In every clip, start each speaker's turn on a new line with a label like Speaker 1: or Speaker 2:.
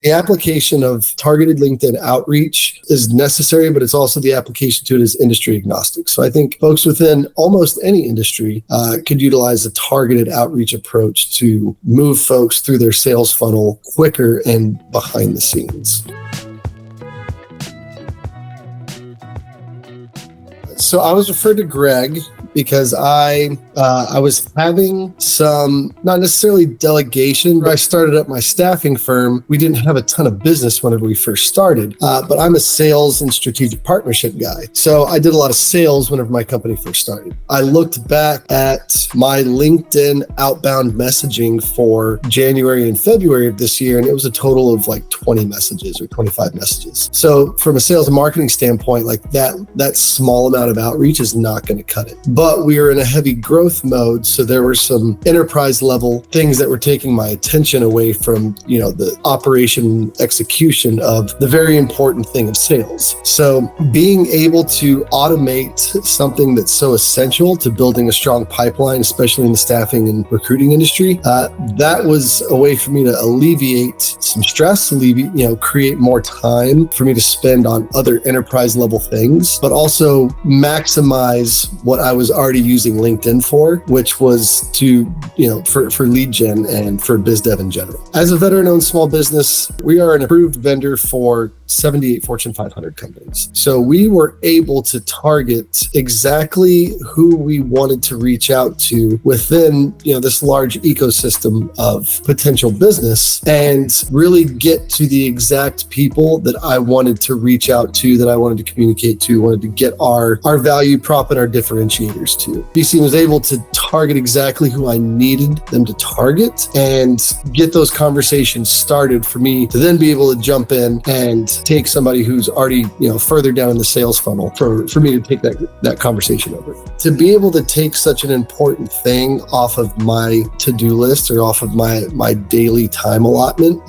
Speaker 1: The application of targeted LinkedIn outreach is necessary, but it's also the application to it is industry agnostic. So I think folks within almost any industry could utilize a targeted outreach approach to move folks through their sales funnel quicker and behind the scenes. So I was referred to Greg because I was having some, not necessarily delegation, but I started up my staffing firm. We didn't have a ton of business whenever we first started, but I'm a sales and strategic partnership guy. So I did a lot of sales whenever my company first started. I looked back at my LinkedIn outbound messaging for January and February of this year, and it was a total of like 20 messages or 25 messages. So from a sales and marketing standpoint, like that small amount of outreach is not going to cut it. But we were in a heavy growth mode, so there were some enterprise level things that were taking my attention away from, the operation execution of the very important thing of sales. So being able to automate something that's so essential to building a strong pipeline, especially in the staffing and recruiting industry, that was a way for me to alleviate some stress, create more time for me to spend on other enterprise level things, but also maximize what I was already using LinkedIn for, which was to, for lead gen and for biz dev in general. As a veteran-owned small business, we are an approved vendor for 78 Fortune 500 companies. So we were able to target exactly who we wanted to reach out to within, this large ecosystem of potential business and really get to the exact people that I wanted to reach out to, that I wanted to communicate to, wanted to get our value prop and our differentiators to. BC was able to target exactly who I needed them to target and get those conversations started for me to then be able to jump in and take somebody who's already, further down in the sales funnel for me to take that conversation over. To be able to take such an important thing off of my to-do list or off of my daily time allotment,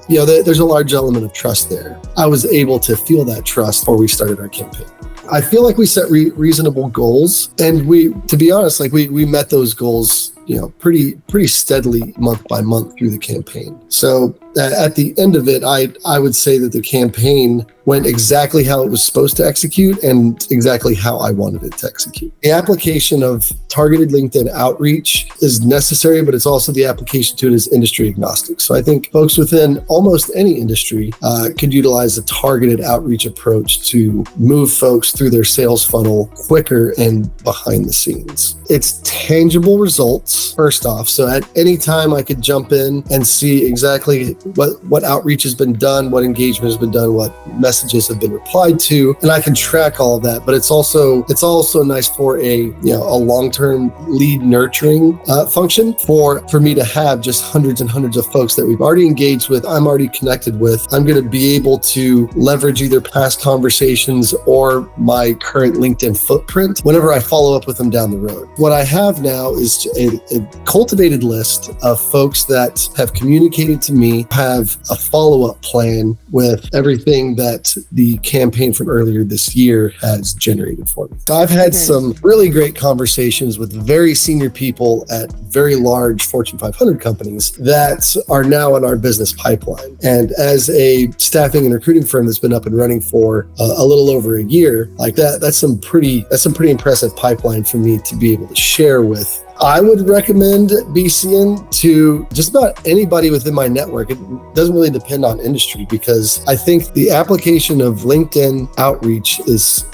Speaker 1: there's a large element of trust there. I was able to feel that trust before we started our campaign. I feel like we set reasonable goals, and to be honest, we met those goals, pretty steadily month by month through the campaign. So at the end of it, I would say that the campaign went exactly how it was supposed to execute and exactly how I wanted it to execute. The application of targeted LinkedIn outreach is necessary, but it's also the application to it is industry agnostic. So I think folks within almost any industry could utilize a targeted outreach approach to move folks through their sales funnel quicker and behind the scenes. It's tangible results, first off. So at any time I could jump in and see exactly what outreach has been done, what engagement has been done, what messages have been replied to, and I can track all of that. But it's also nice for a long-term lead nurturing function for me to have just hundreds and hundreds of folks that we've already engaged with, I'm already connected with. I'm going to be able to leverage either past conversations or my current LinkedIn footprint whenever I follow up with them down the road. What I have now is a cultivated list of folks that have communicated to me, have a follow-up plan with everything that the campaign from earlier this year has generated for me. So I've had some really great conversations with very senior people at very large Fortune 500 companies that are now in our business pipeline. And as a staffing and recruiting firm that's been up and running for a little over a year, that's some pretty impressive pipeline for me to be able to share with. I would recommend BCN to just about anybody within my network. It doesn't really depend on industry, because I think the application of LinkedIn outreach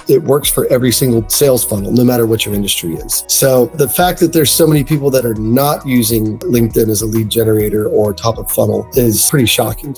Speaker 1: it works for every single sales funnel, no matter what your industry is. So the fact that there's so many people that are not using LinkedIn as a lead generator or top of funnel is pretty shocking.